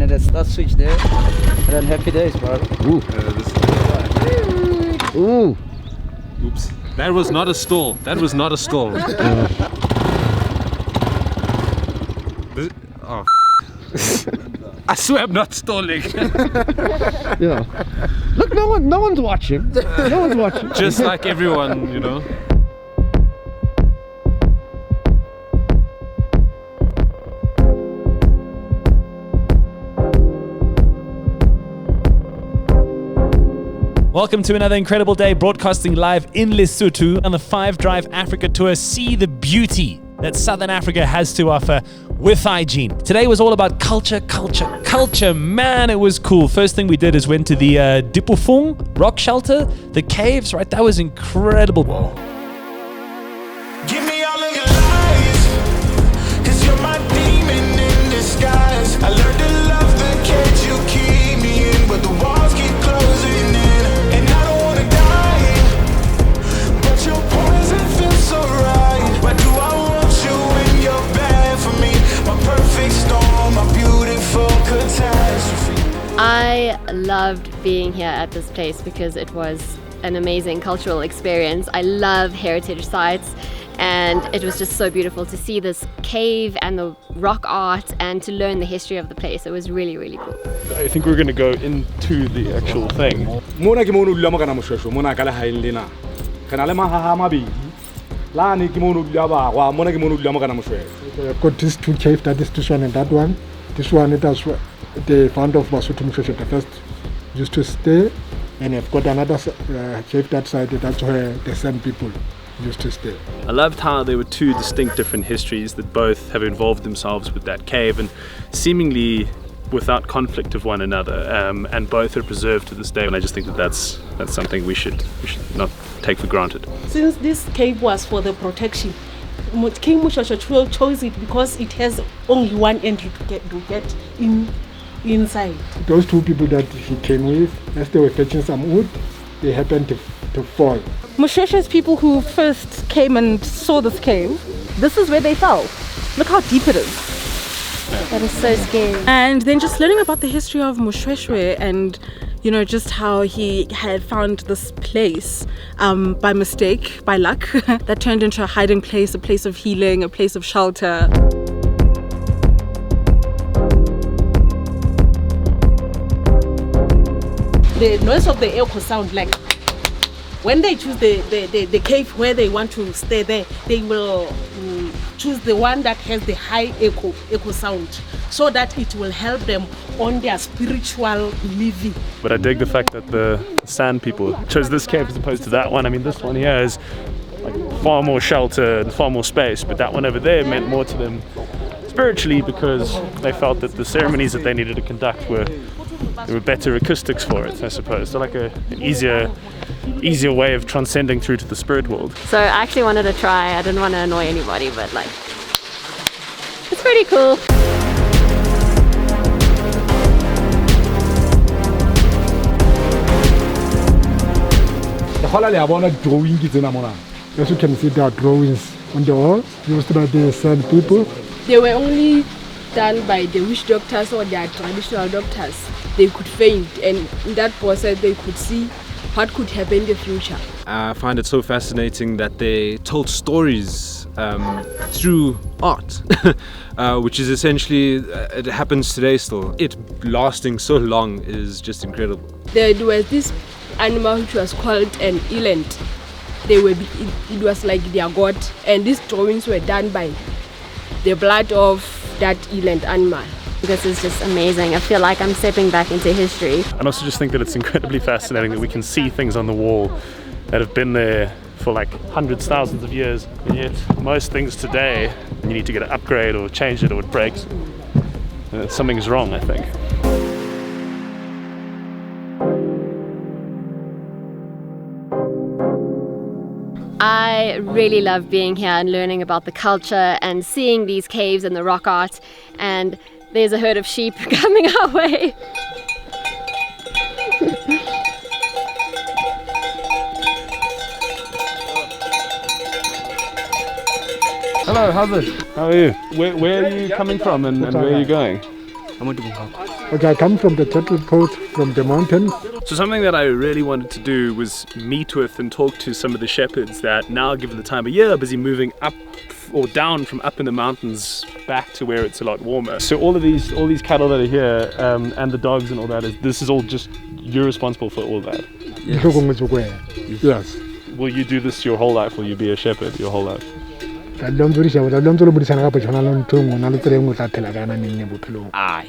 and then the start switch there, and then happy days, bro. Ooh. Ooh. Oops. That was not a stall. That was not a stall. Oh. I swear I'm not stalling. Yeah. Look, no one's watching. No one's watching. Just like everyone, you know. Welcome to another incredible day broadcasting live in Lesotho on the 5 Drive Africa Tour. See the beauty that Southern Africa has to offer with hygiene. Today was all about culture. Man, it was cool. First thing we did is went to the Dipofong rock shelter, the caves, right? That was incredible. Whoa. Give me all of your lies, 'cause you're my demon in disguise. I learned to love the cage you keep me in, but the walls keep closing in, and I don't wanna die, but your poison feels so right. Why do I want you when you're bad for me? My perfect storm, my beautiful catastrophe. I loved being here at this place because it was an amazing cultural experience. I love heritage sites, and it was just so beautiful to see this cave and the rock art and to learn the history of the place. It was really, really cool. I think we're going to go into the actual thing. Mona ke mono dula mo kana moshweshwe mona ka le haeng lena re na le mahaha mabedi la ne ke mono dula ba wa mona ke mono dula mo kana moshweshwe. Got these two caves, that is this one and that one. This one, it was the founder of Lesotho the first used to stay, and I've got another cave that side. That's where the San people used to stay. I loved how there were two distinct different histories that both have involved themselves with that cave and seemingly without conflict of one another, and both are preserved to this day. And I just think that that's something we should not take for granted. Since this cave was for the protection, King Moshweshwe chose it because it has only one entry to get inside. Those two people that he came with, as they were fetching some wood, they happened to fall. Moshweshwe's people who first came and saw this cave, this is where they fell. Look how deep it is. That is so scary. And then just learning about the history of Moshweshwe and, you know, just how he had found this place by mistake, by luck, that turned into a hiding place, a place of healing, a place of shelter. The noise of the echo sound, like when they choose the cave where they want to stay there, they will choose the one that has the high echo sound, so that it will help them on their spiritual living. But I dig the fact that the San people chose this cave as opposed to that one. I mean, this one here is like far more shelter and far more space, but that one over there meant more to them spiritually because they felt that the ceremonies that they needed to conduct there were better acoustics for it, I suppose. So like an easier way of transcending through to the spirit world. So I actually wanted to try. I didn't want to annoy anybody, but like, it's pretty cool. As you can see, there are drawings on the walls used by the San people. They were only done by the witch doctors or their traditional doctors. They could faint, and in that process they could see what could happen in the future. I find it so fascinating that they told stories through art, which is essentially, it happens today still. It lasting so long is just incredible. There was this animal which was called an eland. It was like their god, and these drawings were done by the blood of that eland animal. This is just amazing. I feel like I'm stepping back into history. And also just think that it's incredibly fascinating that we can see things on the wall that have been there for like hundreds, thousands of years, and yet most things today, you need to get an upgrade or change it or it breaks. Something's wrong, I think. I really love being here and learning about the culture and seeing these caves and the rock art, and there's a herd of sheep coming our way. Hello, how's it? How are you? Where are you coming from and where are you going? I'm going to Bangkok. Okay, I come from the cattle post from the mountain. So something that I really wanted to do was meet with and talk to some of the shepherds that now, given the time of year, are busy moving up or down from up in the mountains back to where it's a lot warmer. So all these cattle that are here and the dogs and all that, this is all just you're responsible for all that. Yes. Will you do this your whole life? Will you be a shepherd your whole life? Aye.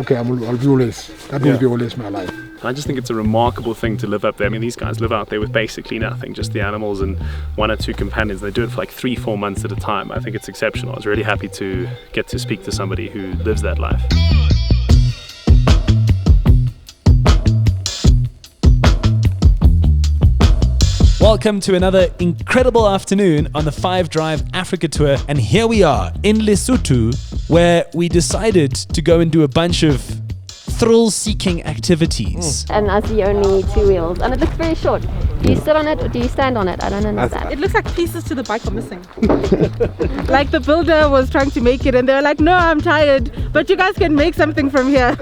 Okay, I'll be always. That will be always my life. I just think it's a remarkable thing to live up there. I mean, these guys live out there with basically nothing, just the animals and 1 or 2 companions. They do it for like 3-4 months at a time. I think it's exceptional. I was really happy to get to speak to somebody who lives that life. Welcome to another incredible afternoon on the 5 Drive Africa Tour. And here we are in Lesotho, where we decided to go and do a bunch of thrill-seeking activities. And I see only 2 wheels, and it looks very short. Do you sit on it or do you stand on it? I don't understand. It looks like pieces to the bike are missing. Like the builder was trying to make it and they were like, no, I'm tired, but you guys can make something from here.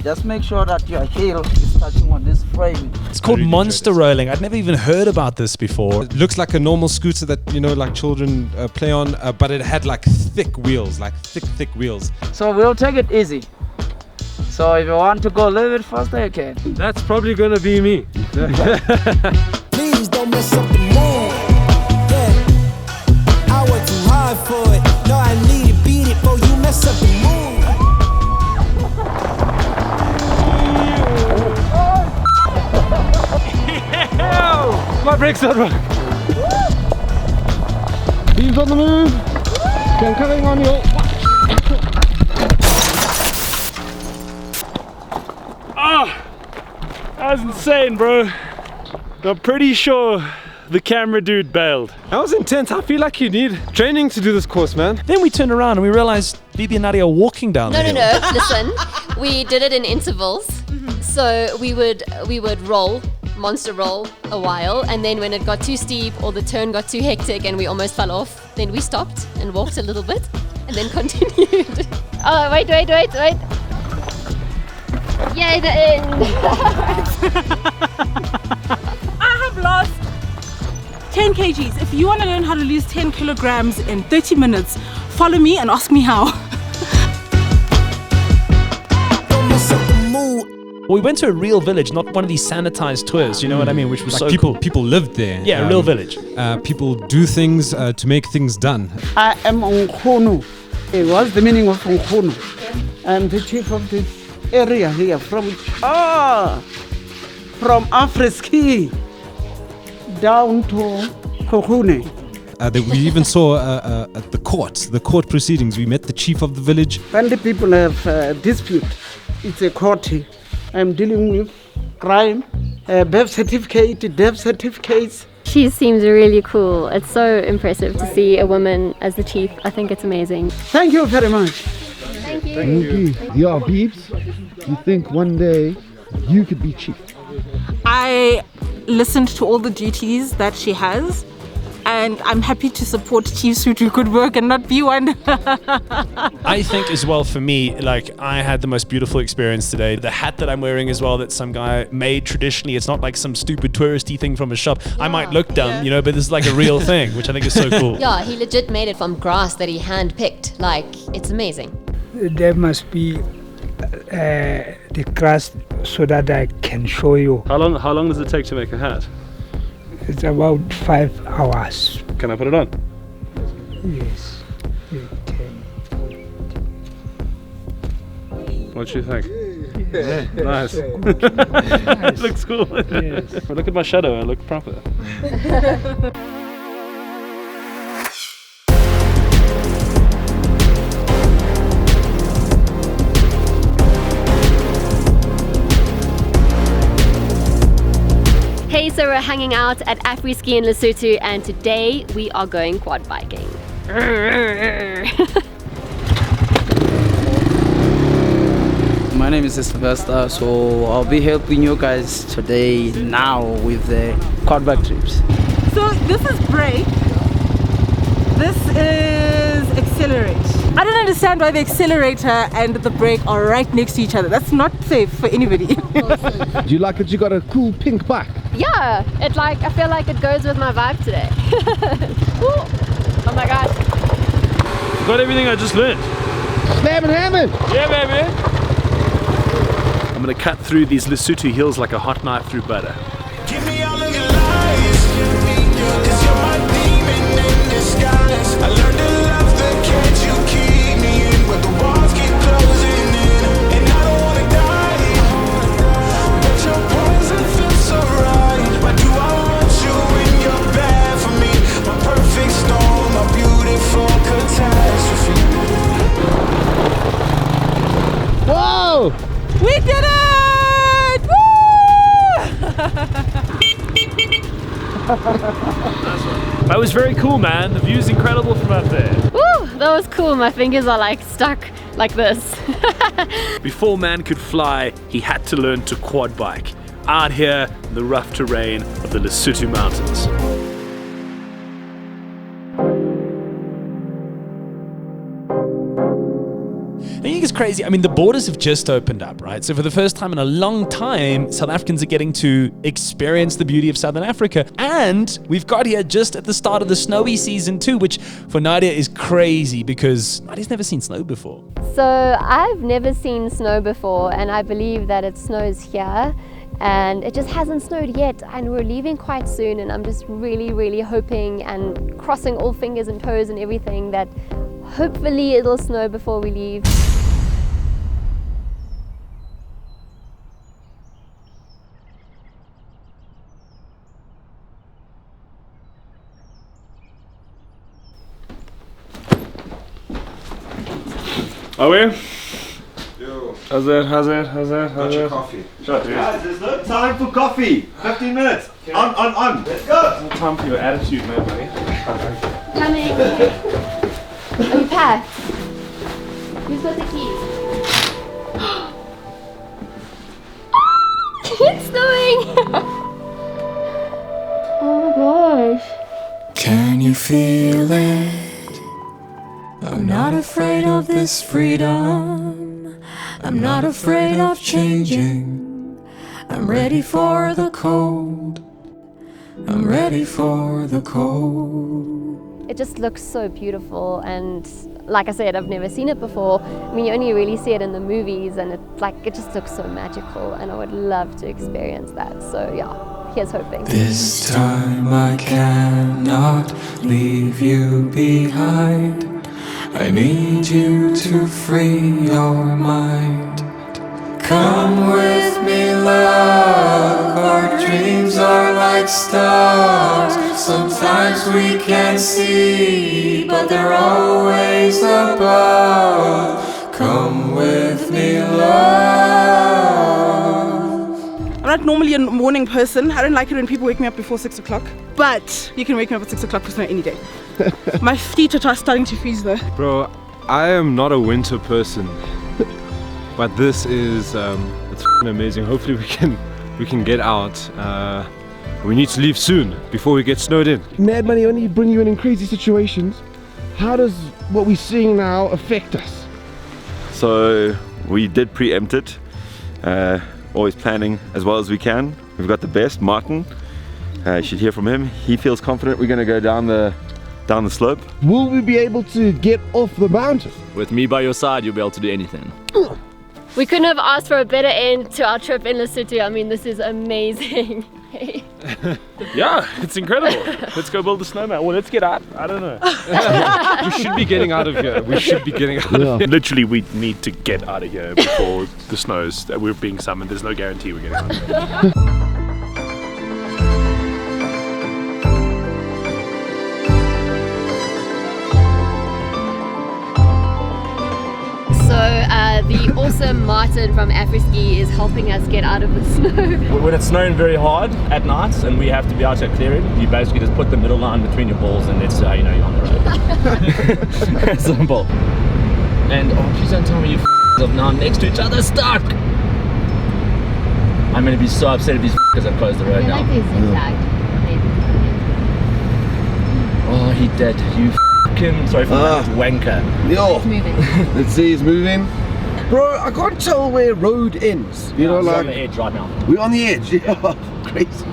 Just make sure that your heel is touching on this frame. It's called monster rolling. I'd never even heard about this before. It looks like a normal scooter that, you know, like children play on, but it had like thick wheels, like thick wheels. So we'll take it easy. So if you want to go a little bit faster, you can. That's probably gonna be me. Please don't mess up the mood. Yeah, I work too hard for it. No, I need to beat it before you mess up the mood. My brakes don't work. He's on the move. Can coming on you. That was insane, bro. I'm pretty sure the camera dude bailed. That was intense. I feel like you need training to do this course, man. Then we turned around and we realized Bibi and Nadia are walking down the hill. No. Listen, we did it in intervals. So we would monster roll a while, and then when it got too steep or the turn got too hectic and we almost fell off, then we stopped and walked a little bit and then continued. Oh, wait. Yay, the end. I have lost 10 kgs. If you want to learn how to lose 10 kilograms in 30 minutes, follow me and ask me how. Don't mess up the mood. We went to a real village, not one of these sanitized tours, you know what I mean? Which was Like so cool. people lived there. Yeah, a real village. People do things to make things done. I am Nkhono. What's the meaning of Nkhono? I'm the chief of this area here from Afriski down to Kokune. We even saw at the court proceedings. We met the chief of the village. When the people have a dispute, it's a court. I'm dealing with crime, birth certificate, death certificates. She seems really cool. It's so impressive to see a woman as the chief. I think it's amazing. Thank you very much. Thank you. Yeah, Beeps, you think one day you could be chief? I listened to all the duties that she has, and I'm happy to support chiefs who do good work and not be one. I think as well for me, like I had the most beautiful experience today. The hat that I'm wearing as well, that some guy made traditionally. It's not like some stupid touristy thing from a shop. I might look dumb, you know, but this is like a real thing, which I think is so cool. Yeah, he legit made it from grass that he hand-picked. Like, it's amazing. There must be the grass so that I can show you. How long does it take to make a hat? It's about 5 hours. Can I put it on? Yes, you can. What do you think? Yeah. Nice. It looks cool. Yes. Well, look at my shadow. I look proper. Hey, so we're hanging out at Afriski in Lesotho, and today we are going quad biking. My name is Sylvester, so I'll be helping you guys today now with the quad bike trips. So this is brake, this is accelerate. I don't understand why the accelerator and the brake are right next to each other. That's not safe for anybody. Do you like that you got a cool pink bike? Yeah, it like I feel like it goes with my vibe today. Oh my gosh. Got everything I just learned. Slam and Hammond! Yeah, baby. I'm gonna cut through these Lesotho hills like a hot knife through butter. Give me all of your lies, 'cause you're my demon in disguise. I learned to love the cage you keep me in, but the walls keep closing in, and I don't wanna die. But your poison feels so right. Why do I want you when you're bad for me? My perfect storm, my beautiful catastrophe. Whoa! We did it! That was very cool, man. The view's incredible from up there. Woo, that was cool. My fingers are like stuck like this. Before man could fly, he had to learn to quad bike. Out here in the rough terrain of the Lesotho mountains. I think it's crazy. I mean, the borders have just opened up, right? So for the first time in a long time, South Africans are getting to experience the beauty of Southern Africa. And we've got here just at the start of the snowy season too, which for Nadia is crazy because Nadia's never seen snow before. So I've never seen snow before, and I believe that it snows here. And it just hasn't snowed yet, and we're leaving quite soon, and I'm just really hoping and crossing all fingers and toes and everything that hopefully it'll snow before we leave. Are we? Yo. How's it? Got your coffee. Shut dude. Guys, there's no time for coffee. 15 minutes. On. Let's go. No time for your attitude, man, buddy. Coming. Are you packed? Who's got the keys? It's snowing! Oh my gosh. Can you feel it? I'm not afraid of this freedom. I'm not afraid of changing. I'm ready for the cold. I'm ready for the cold. It just looks so beautiful, and like I said, I've never seen it before. I mean, you only really see it in the movies, and it just looks so magical, and I would love to experience that. So yeah, here's hoping. This time I cannot leave you behind. I need you to free your mind. Come with me, love. Our dreams are like stars. Sometimes we can't see, but they're always above. Come with me, love. I'm not normally a morning person. I don't like it when people wake me up before 6 o'clock. But you can wake me up at 6 o'clock for snow any day. My feet are starting to freeze though. Bro, I am not a winter person, but this is it's amazing. Hopefully we can get out. We need to leave soon before we get snowed in. Mad money only bring you in crazy situations. How does what we're seeing now affect us? So we did preempt it. Always planning as well as we can. We've got the best, Martin. You should hear from him. He feels confident we're going to go down the slope. Will we be able to get off the mountain? With me by your side, you'll be able to do anything. We couldn't have asked for a better end to our trip in Lesotho. I mean, this is amazing. Yeah, it's incredible. Let's go build a snowman. Well, let's get out. I don't know. We should be getting out of here. We should be getting out of here. Literally, we need to get out of here before the snows. We're being summoned. There's no guarantee we're getting out. The awesome Martin from Afriski is helping us get out of the snow. When it's snowing very hard at night and we have to be out here clearing, you basically just put the middle line between your balls and that's how you know you're on the road. Simple. And please don't tell me you f***ers are now next to each other stuck. I'm going to be so upset if these f***ers have closed the road now. Oh, he did. You f***ing fucking, sorry for the language, wanker. Yo, It's moving. let's see, he's moving. Bro, I can't tell where road ends. You know, We're like on the edge right now. we're on the edge. Yeah, crazy.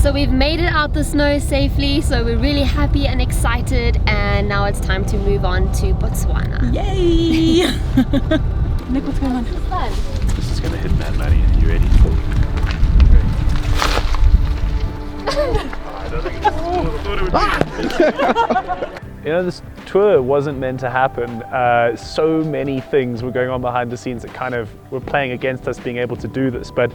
So we've made it out the snow safely, so we're really happy and excited, and now it's time to move on to Botswana. Yay! Nick, what's going on? It's fun. This is gonna hit mad money. Are you ready? You know, this tour wasn't meant to happen. So many things were going on behind the scenes that kind of were playing against us being able to do this. But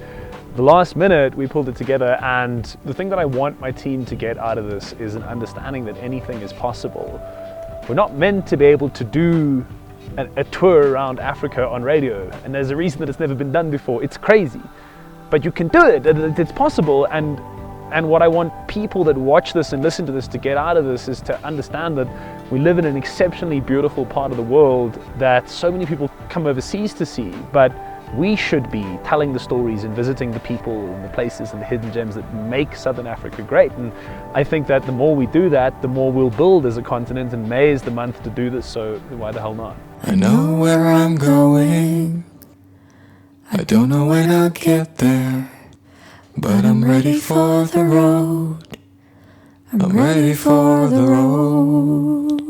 the last minute, we pulled it together. And the thing that I want my team to get out of this is an understanding that anything is possible. We're not meant to be able to do a tour around Africa on radio. And there's a reason that it's never been done before. It's crazy. But you can do it. It's possible. And what I want people that watch this and listen to this to get out of this is to understand that we live in an exceptionally beautiful part of the world that so many people come overseas to see, but we should be telling the stories and visiting the people and the places and the hidden gems that make Southern Africa great. And I think that the more we do that, the more we'll build as a continent, and May is the month to do this, so why the hell not? I know where I'm going. I don't know when I'll get there, but I'm ready for the road. I'm ready for the road.